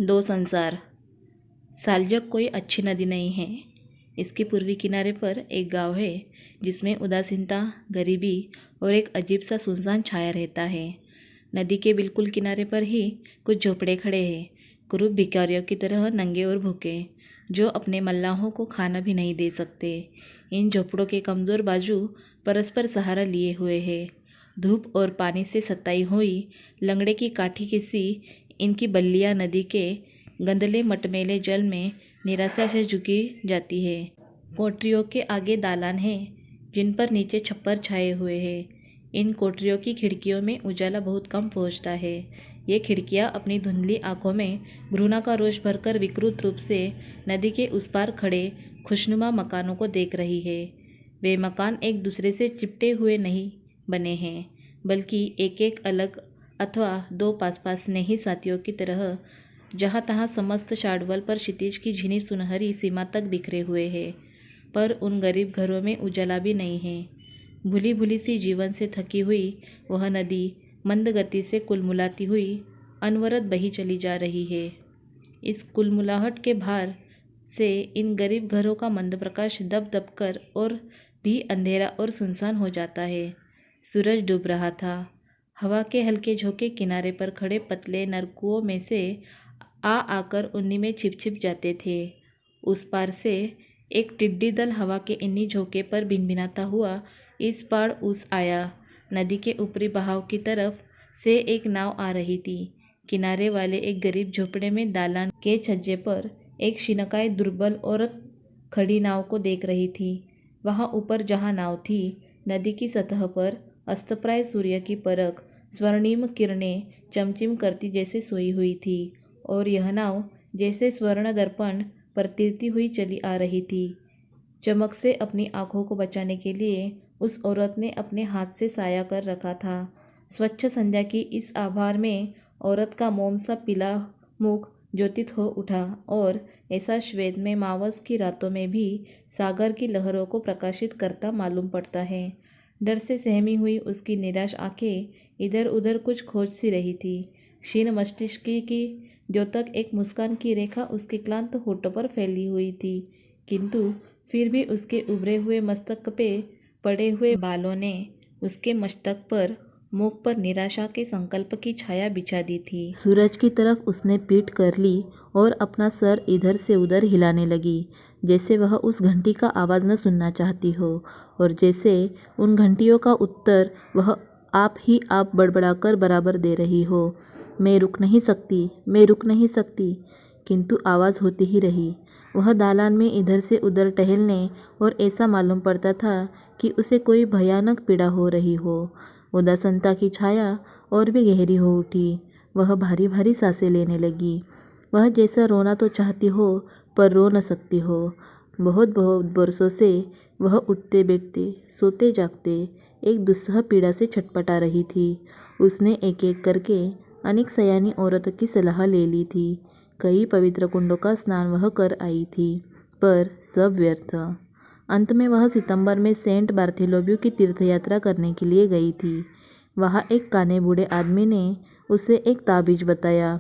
दो संसार। सालजक कोई अच्छी नदी नहीं है। इसके पूर्वी किनारे पर एक गांव है जिसमें उदासीनता, गरीबी और एक अजीब सा सुनसान छाया रहता है। नदी के बिल्कुल किनारे पर ही कुछ झोपड़े खड़े हैं, कुरूप भिखारियों की तरह नंगे और भूखे, जो अपने मल्लाहों को खाना भी नहीं दे सकते। इन झोपड़ों के कमज़ोर बाजू परस्पर सहारा लिए हुए हैं। धूप और पानी से सताई हुई लंगड़े की काठी की सी इनकी बल्लियाँ नदी के गंदले मटमैले जल में निराशा से झुकी जाती है। कोठरियों के आगे दालान है जिन पर नीचे छप्पर छाए हुए हैं। इन कोठरियों की खिड़कियों में उजाला बहुत कम पहुंचता है। ये खिड़कियां अपनी धुंधली आंखों में घृणा का रोष भरकर विकृत रूप से नदी के उस पार खड़े खुशनुमा मकानों को देख रही है। वे मकान एक दूसरे से चिपटे हुए नहीं बने हैं, बल्कि एक एक अलग अथवा दो पास पास नहीं साथियों की तरह जहाँ तहाँ समस्त शाडवल पर क्षितिज की झिनी सुनहरी सीमा तक बिखरे हुए हैं। पर उन गरीब घरों में उजाला भी नहीं है। भूली भूली सी जीवन से थकी हुई वह नदी मंद गति से कुलमुलाती हुई अनवरत बही चली जा रही है। इस कुलमुलाहट के भार से इन गरीब घरों का मंद प्रकाश दब दब कर और भी अंधेरा और सुनसान हो जाता है। सूरज डूब रहा था। हवा के हल्के झोंके किनारे पर खड़े पतले नरकुओं में से आकर उन्हीं में छिप छिप जाते थे। उस पार से एक टिड्डी दल हवा के इन्हीं झोंके पर भिनभिनाता हुआ इस पार उस आया। नदी के ऊपरी बहाव की तरफ से एक नाव आ रही थी। किनारे वाले एक गरीब झोपड़े में दालान के छज्जे पर एक शिनकाय दुर्बल औरत खड़ी नाव को देख रही थी। वहाँ ऊपर जहाँ नाव थी, नदी की सतह पर अस्तप्राय सूर्य की परख स्वर्णिम किरणें चमचम करती जैसे सोई हुई थी, और यह नाव जैसे स्वर्ण दर्पण पर तिरती हुई चली आ रही थी। चमक से अपनी आंखों को बचाने के लिए उस औरत ने अपने हाथ से साया कर रखा था। स्वच्छ संध्या की इस आभार में औरत का मोम सा पीला मुख ज्योतित हो उठा, और ऐसा श्वेत में मावस की रातों में भी सागर की लहरों को प्रकाशित करता मालूम पड़ता है। डर से सहमी हुई उसकी निराश आंखें इधर उधर कुछ खोज सी रही थी। क्षीण मस्तिष्क की द्योतक एक मुस्कान की रेखा उसके क्लांत होठों पर फैली हुई थी, किंतु फिर भी उसके उभरे हुए मस्तक पे पड़े हुए बालों ने उसके मस्तक पर मुख पर निराशा के संकल्प की छाया बिछा दी थी। सूरज की तरफ उसने पीठ कर ली और अपना सर इधर से उधर हिलाने लगी, जैसे वह उस घंटी का आवाज़ न सुनना चाहती हो, और जैसे उन घंटियों का उत्तर वह आप ही आप बड़बड़ाकर बराबर दे रही हो। मैं रुक नहीं सकती, मैं रुक नहीं सकती। किंतु आवाज़ होती ही रही। वह दालान में इधर से उधर टहलने, और ऐसा मालूम पड़ता था कि उसे कोई भयानक पीड़ा हो रही हो। उदासीनता की छाया और भी गहरी हो उठी। वह भारी भारी सांसें लेने लगी। वह जैसा रोना तो चाहती हो, पर रो न सकती हो। बहुत बहुत बरसों से वह उठते बैठते, सोते जागते एक दुस्सह पीड़ा से छटपटा रही थी। उसने एक एक करके अनेक सयानी औरतों की सलाह ले ली थी। कई पवित्र कुंडों का स्नान वह कर आई थी, पर सब व्यर्थ। अंत में वह सितंबर में सेंट बार्थोलोम्यू की तीर्थयात्रा करने के लिए गई थी। वहाँ एक काने बूढ़े आदमी ने उसे एक ताबीज बताया।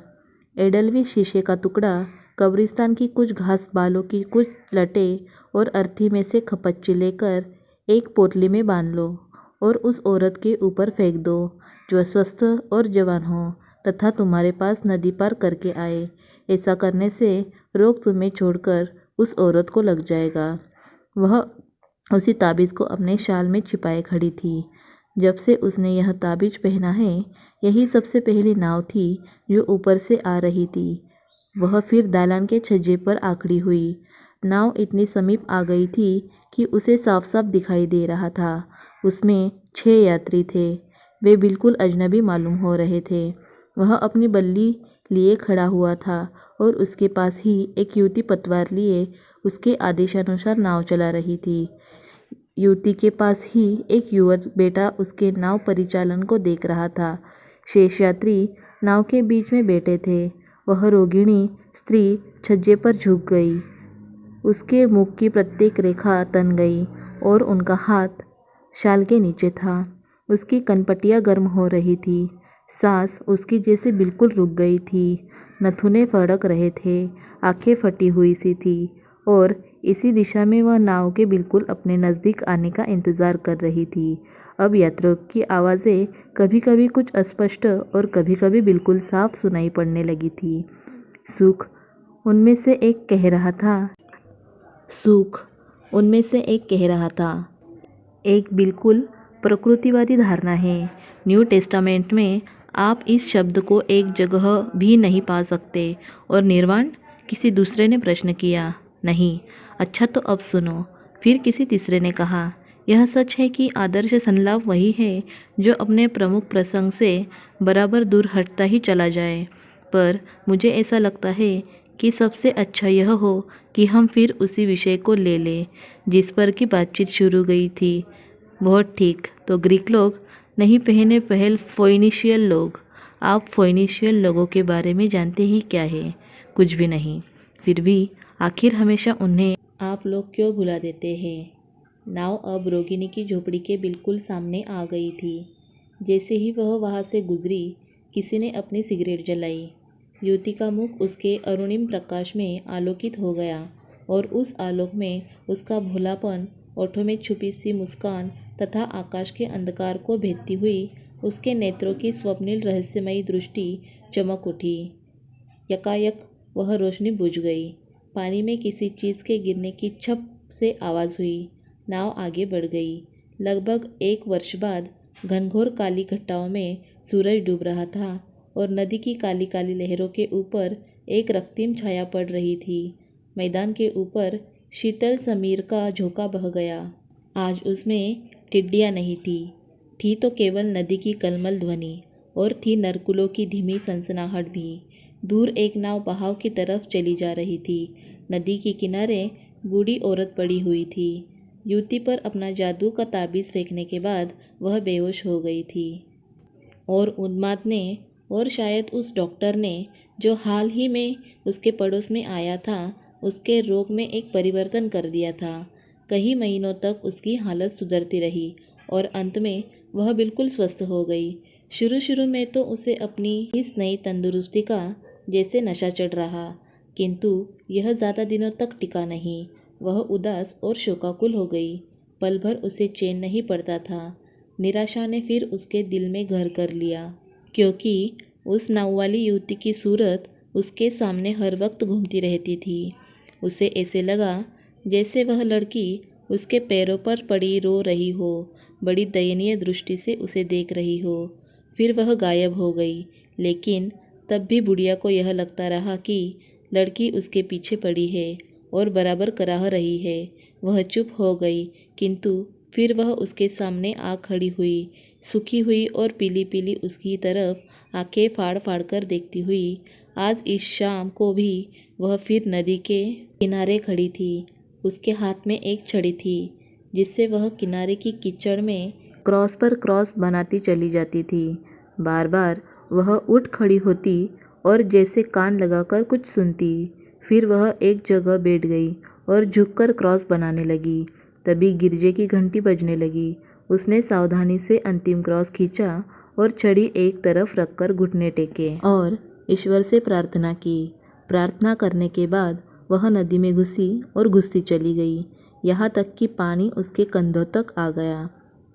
एडल्वी शीशे का टुकड़ा, कब्रिस्तान की कुछ घास बालों की कुछ लटें और अर्थी में से खपच्ची लेकर एक पोटली में बांध लो और उस औरत के ऊपर फेंक दो जो स्वस्थ और जवान हो तथा तुम्हारे पास नदी पार करके आए। ऐसा करने से रोग तुम्हें छोड़कर उस औरत को लग जाएगा। वह उसी ताबीज़ को अपने शाल में छिपाए खड़ी थी। जब से उसने यह ताबीज पहना है, यही सबसे पहली नाव थी जो ऊपर से आ रही थी। वह फिर दालान के छज्जे पर आखड़ी हुई। नाव इतनी समीप आ गई थी कि उसे साफ साफ दिखाई दे रहा था। उसमें 6 यात्री थे। वे बिल्कुल अजनबी मालूम हो रहे थे। वह अपनी बल्ली लिए खड़ा हुआ था और उसके पास ही एक युवती पतवार लिए उसके आदेशानुसार नाव चला रही थी। युवती के पास ही एक युवक बेटा उसके नाव परिचालन को देख रहा था। शेष यात्री नाव के बीच में बैठे थे। वह रोगिणी स्त्री छज्जे पर झुक गई। उसके मुख की प्रत्येक रेखा तन गई और उनका हाथ शाल के नीचे था। उसकी कनपटियाँ गर्म हो रही थी। सांस उसकी जैसे बिल्कुल रुक गई थी। नथुने फड़क रहे थे, आंखें फटी हुई सी थी और इसी दिशा में वह नाव के बिल्कुल अपने नज़दीक आने का इंतज़ार कर रही थी। अब यात्रियों की आवाज़ें कभी कभी कुछ अस्पष्ट और कभी कभी बिल्कुल साफ सुनाई पड़ने लगी थी। सुख उनमें से एक कह रहा था सुख उनमें से एक कह रहा था एक बिल्कुल प्रकृतिवादी धारणा है। न्यू टेस्टामेंट में आप इस शब्द को एक जगह भी नहीं पा सकते। और निर्वाण? किसी दूसरे ने प्रश्न किया। नहीं। अच्छा तो अब सुनो। फिर किसी तीसरे ने कहा, यह सच है कि आदर्श संलाप वही है जो अपने प्रमुख प्रसंग से बराबर दूर हटता ही चला जाए। पर मुझे ऐसा लगता है कि सबसे अच्छा यह हो कि हम फिर उसी विषय को ले लें जिस पर की बातचीत शुरू गई थी। बहुत ठीक। तो ग्रीक लोग नहीं पहने पहल फोइनिशियल लोग। आप फोइनिशियल लोगों के बारे में जानते ही क्या है? कुछ भी नहीं। फिर भी आखिर हमेशा उन्हें आप लोग क्यों भुला देते हैं? नाव अब रोगिणी की झोपड़ी के बिल्कुल सामने आ गई थी। जैसे ही वह वहाँ से गुजरी, किसी ने अपनी सिगरेट जलाई। युवती का मुख उसके अरुणिम प्रकाश में आलोकित हो गया और उस आलोक में उसका भोलापन, ओठों में छुपी सी मुस्कान तथा आकाश के अंधकार को भेदती हुई उसके नेत्रों की स्वप्निल रहस्यमयी दृष्टि चमक उठी। यकायक वह रोशनी बुझ गई। पानी में किसी चीज़ के गिरने की छप से आवाज़ हुई। नाव आगे बढ़ गई। लगभग 1 वर्ष बाद घनघोर काली घटाओं में सूरज डूब रहा था और नदी की काली काली लहरों के ऊपर एक रक्तीम छाया पड़ रही थी। मैदान के ऊपर शीतल समीर का झोंका बह गया। आज उसमें टिड्डियाँ नहीं थी तो केवल नदी की कलमल ध्वनि, और थी नरकुलों की धीमी सनसनाहट भी। दूर एक नाव बहाव की तरफ चली जा रही थी। नदी के किनारे बूढ़ी औरत पड़ी हुई थी। युवती पर अपना जादू का ताबीज़ फेंकने के बाद वह बेहोश हो गई थी। और उन्माद ने, और शायद उस डॉक्टर ने जो हाल ही में उसके पड़ोस में आया था, उसके रोग में एक परिवर्तन कर दिया था। कई महीनों तक उसकी हालत सुधरती रही और अंत में वह बिल्कुल स्वस्थ हो गई। शुरू में तो उसे अपनी इस नई तंदुरुस्ती का जैसे नशा चढ़ रहा, किंतु यह ज़्यादा दिनों तक टिका नहीं। वह उदास और शोकाकुल हो गई। पल भर उसे चैन नहीं पड़ता था। निराशा ने फिर उसके दिल में घर कर लिया, क्योंकि उस नाव वाली युवती की सूरत उसके सामने हर वक्त घूमती रहती थी। उसे ऐसे लगा जैसे वह लड़की उसके पैरों पर पड़ी रो रही हो, बड़ी दयनीय दृष्टि से उसे देख रही हो। फिर वह गायब हो गई, लेकिन तब भी बुढ़िया को यह लगता रहा कि लड़की उसके पीछे पड़ी है और बराबर कराह रही है। वह चुप हो गई, किंतु फिर वह उसके सामने आ खड़ी हुई, सूखी हुई और पीली पीली उसकी तरफ आंखें फाड़ फाड़ कर देखती हुई। आज इस शाम को भी वह फिर नदी के किनारे खड़ी थी। उसके हाथ में एक छड़ी थी, जिससे वह किनारे की कीचड़ में क्रॉस पर क्रॉस बनाती चली जाती थी। बार बार वह उठ खड़ी होती और जैसे कान लगाकर कुछ सुनती। फिर वह एक जगह बैठ गई और झुककर क्रॉस बनाने लगी। तभी गिरजे की घंटी बजने लगी। उसने सावधानी से अंतिम क्रॉस खींचा और छड़ी एक तरफ रखकर घुटने टेके और ईश्वर से प्रार्थना की। प्रार्थना करने के बाद वह नदी में घुसती चली गई, यहाँ तक कि पानी उसके कंधों तक आ गया।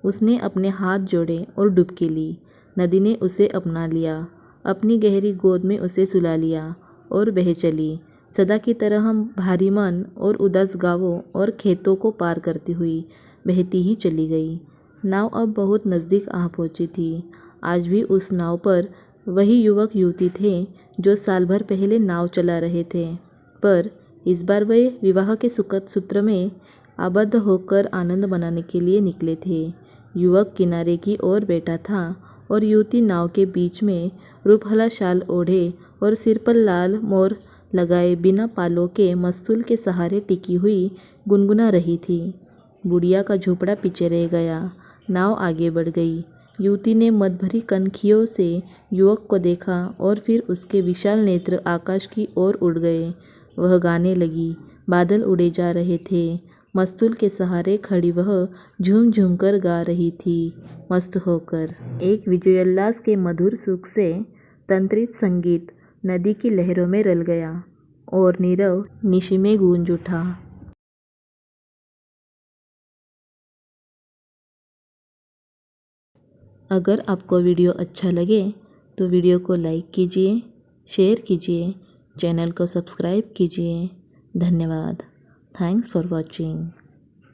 उसने अपने हाथ जोड़े और डुबकी ली। नदी ने उसे अपना लिया, अपनी गहरी गोद में उसे सुला लिया और बह चली। सदा की तरह हम भारी मन और उदास गांवों और खेतों को पार करती हुई बहती ही चली गई। नाव अब बहुत नज़दीक आ पहुंची थी। आज भी उस नाव पर वही युवक युवती थे जो साल भर पहले नाव चला रहे थे, पर इस बार वे विवाह के सुखद सूत्र में आबद्ध होकर आनंद मनाने के लिए निकले थे। युवक किनारे की ओर बैठा था और युवती नाव के बीच में रूपहला शाल ओढ़े और सिर पर लाल मोर लगाए बिना पालों के मस्तूल के सहारे टिकी हुई गुनगुना रही थी। बुढ़िया का झोपड़ा पीछे रह गया। नाव आगे बढ़ गई। युवती ने मदभरी कनखियों से युवक को देखा और फिर उसके विशाल नेत्र आकाश की ओर उड़ गए। वह गाने लगी। बादल उड़े जा रहे थे। मस्तूल के सहारे खड़ी वह झूम झूम कर गा रही थी, मस्त होकर। एक विजयोल्लास के मधुर सुख से तंत्रित संगीत नदी की लहरों में रल गया और नीरव निशी में गूंज उठा। अगर आपको वीडियो अच्छा लगे तो वीडियो को लाइक कीजिए, शेयर कीजिए, चैनल को सब्सक्राइब कीजिए। धन्यवाद। Thanks for watching.